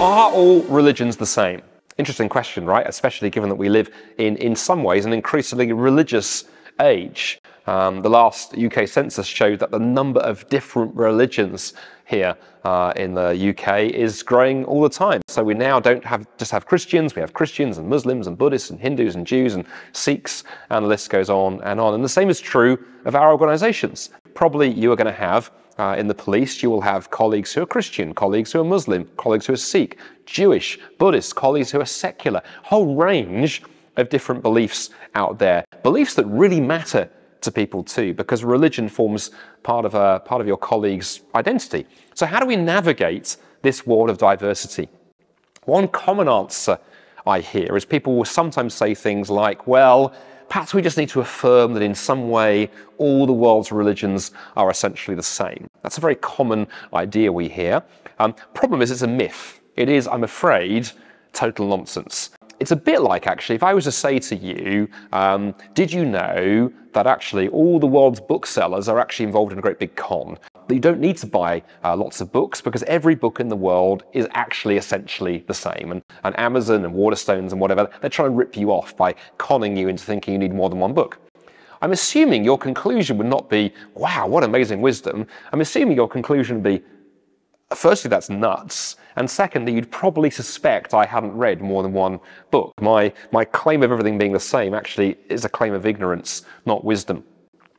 Are all religions the same? Interesting question, right? Especially given that we live in some ways, an increasingly religious age. The last UK census showed that the number of different religions here in the UK is growing all the time. So we now don't just have Christians, we have Christians and Muslims and Buddhists and Hindus and Jews and Sikhs, and the list goes on and on. And the same is true of our organisations. Probably you are going to have in the police, you will have colleagues who are Christian, colleagues who are Muslim, colleagues who are Sikh, Jewish, Buddhist, colleagues who are secular, whole range of different beliefs out there. Beliefs that really matter to people too, because religion forms part of your colleague's identity. So how do we navigate this world of diversity? One common answer I hear is people will sometimes say things like, well, perhaps we just need to affirm that in some way all the world's religions are essentially the same. That's a very common idea we hear. Problem is, it's a myth. It is, I'm afraid, total nonsense. It's a bit like, actually, if I was to say to you, did you know that actually all the world's booksellers are actually involved in a great big con? That you don't need to buy lots of books because every book in the world is actually essentially the same. And Amazon and Waterstones and whatever, they're trying to rip you off by conning you into thinking you need more than one book. I'm assuming your conclusion would not be, wow, what amazing wisdom. I'm assuming your conclusion would be, firstly, that's nuts. And secondly, you'd probably suspect I hadn't read more than one book. My claim of everything being the same actually is a claim of ignorance, not wisdom.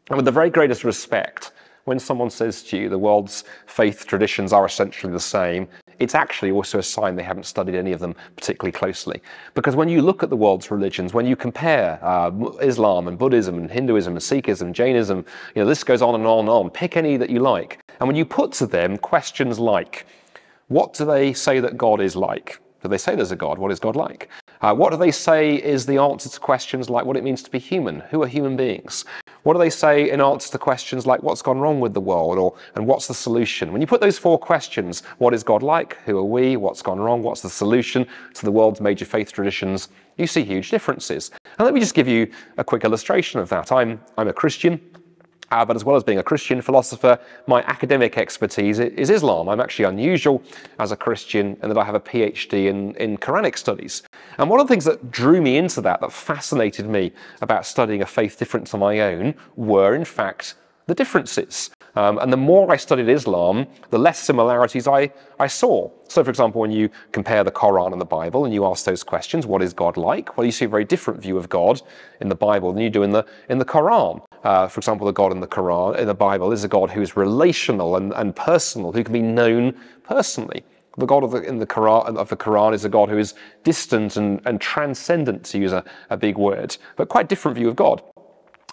And with the very greatest respect, when someone says to you the world's faith traditions are essentially the same, it's actually also a sign they haven't studied any of them particularly closely. Because when you look at the world's religions, when you compare Islam and Buddhism and Hinduism and Sikhism and Jainism, the list goes on and on and on. Pick any that you like. And when you put to them questions like, what do they say that God is like? Do they say there's a God? What is God like? What do they say is the answer to questions like what it means to be human? Who are human beings? What do they say in answer to questions like what's gone wrong with the world and what's the solution? When you put those four questions, what is God like? Who are we? What's gone wrong? What's the solution to the world's major faith traditions? You see huge differences. And let me just give you a quick illustration of that. I'm a Christian. But as well as being a Christian philosopher, my academic expertise is Islam. I'm actually unusual as a Christian in that I have a PhD in Quranic studies. And one of the things that drew me into that fascinated me about studying a faith different to my own, were in fact the differences. And the more I studied Islam, the less similarities I saw. So, for example, when you compare the Quran and the Bible and you ask those questions, what is God like? Well, you see a very different view of God in the Bible than you do in the Quran. For example, the God in the Quran, in the Bible, is a God who is relational and personal, who can be known personally. The God of the Quran is a God who is distant and transcendent, to use a big word, but quite different view of God.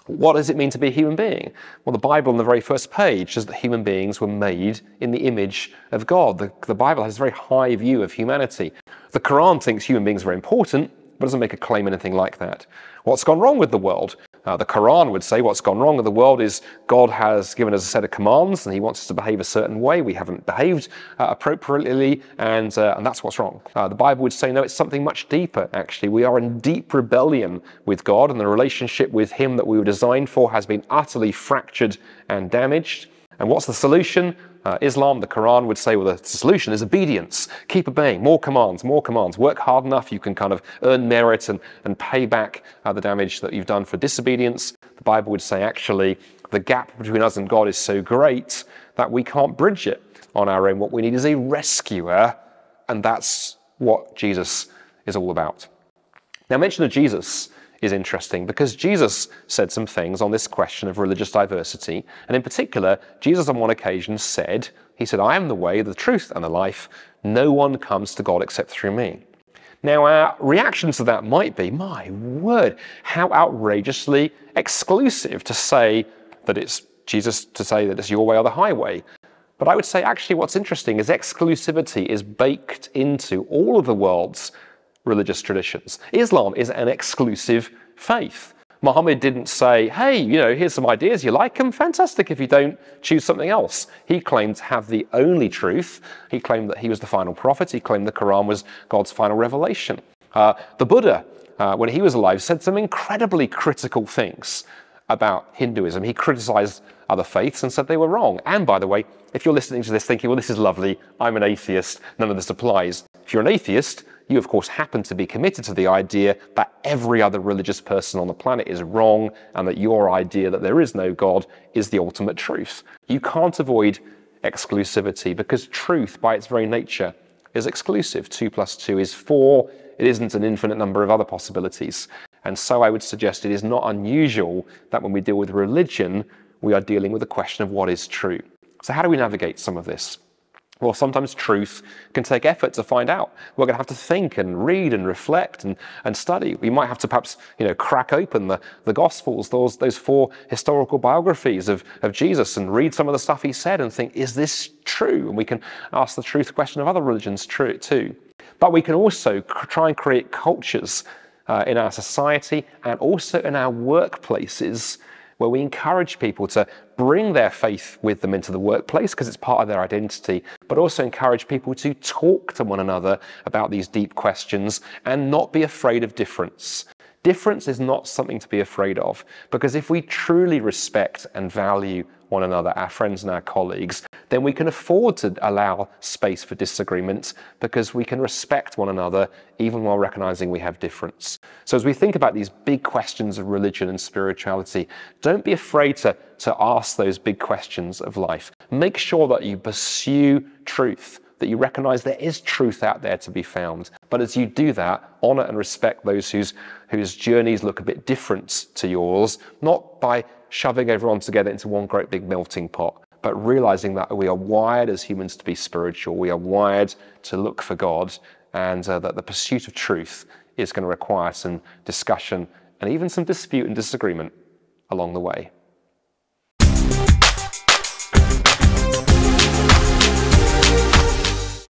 What does it mean to be a human being? Well, the Bible on the very first page says that human beings were made in the image of God. The Bible has a very high view of humanity. The Quran thinks human beings are very important, but doesn't make a claim anything like that. What's gone wrong with the world? The Quran would say what's gone wrong with the world is God has given us a set of commands and he wants us to behave a certain way. We haven't behaved appropriately and that's what's wrong. The Bible would say no, it's something much deeper actually. We are in deep rebellion with God and the relationship with him that we were designed for has been utterly fractured and damaged. And what's the solution? Islam, the Quran would say, well, the solution is obedience. Keep obeying, more commands, work hard enough, you can kind of earn merit and pay back the damage that you've done for disobedience. The Bible would say, actually, the gap between us and God is so great that we can't bridge it on our own. What we need is a rescuer, and that's what Jesus is all about. Now, mention of Jesus is interesting because Jesus said some things on this question of religious diversity. And in particular, Jesus on one occasion said, I am the way, the truth, and the life. No one comes to God except through me. Now, our reaction to that might be, my word, how outrageously exclusive to say that it's Jesus, to say that it's your way or the highway. But I would say actually what's interesting is exclusivity is baked into all of the world's religious traditions. Islam is an exclusive faith. Muhammad didn't say, hey, here's some ideas, you like them? Fantastic. If you don't, choose something else. He claimed to have the only truth. He claimed that he was the final prophet. He claimed the Quran was God's final revelation. The Buddha, when he was alive, said some incredibly critical things about Hinduism. He criticized other faiths and said they were wrong. And by the way, if you're listening to this thinking, well, this is lovely, I'm an atheist, none of this applies. If you're an atheist, you of course happen to be committed to the idea that every other religious person on the planet is wrong and that your idea that there is no God is the ultimate truth. You can't avoid exclusivity because truth by its very nature is exclusive. 2 + 2 is 4. It isn't an infinite number of other possibilities. And so I would suggest it is not unusual that when we deal with religion, we are dealing with the question of what is true. So how do we navigate some of this? Well, sometimes truth can take effort to find out. We're going to have to think and read and reflect and study. We might have to perhaps, crack open the Gospels, those 4 historical biographies of Jesus and read some of the stuff he said and think, is this true? And we can ask the truth question of other religions too. But we can also try and create cultures in our society and also in our workplaces where we encourage people to bring their faith with them into the workplace because it's part of their identity, but also encourage people to talk to one another about these deep questions and not be afraid of difference. Difference is not something to be afraid of, because if we truly respect and value one another, our friends and our colleagues, then we can afford to allow space for disagreement because we can respect one another even while recognizing we have difference. So as we think about these big questions of religion and spirituality, don't be afraid to ask those big questions of life. Make sure that you pursue truth, that you recognize there is truth out there to be found. But as you do that, honor and respect those whose journeys look a bit different to yours, not by shoving everyone together into one great big melting pot, but realizing that we are wired as humans to be spiritual. We are wired to look for God, and that the pursuit of truth is going to require some discussion and even some dispute and disagreement along the way.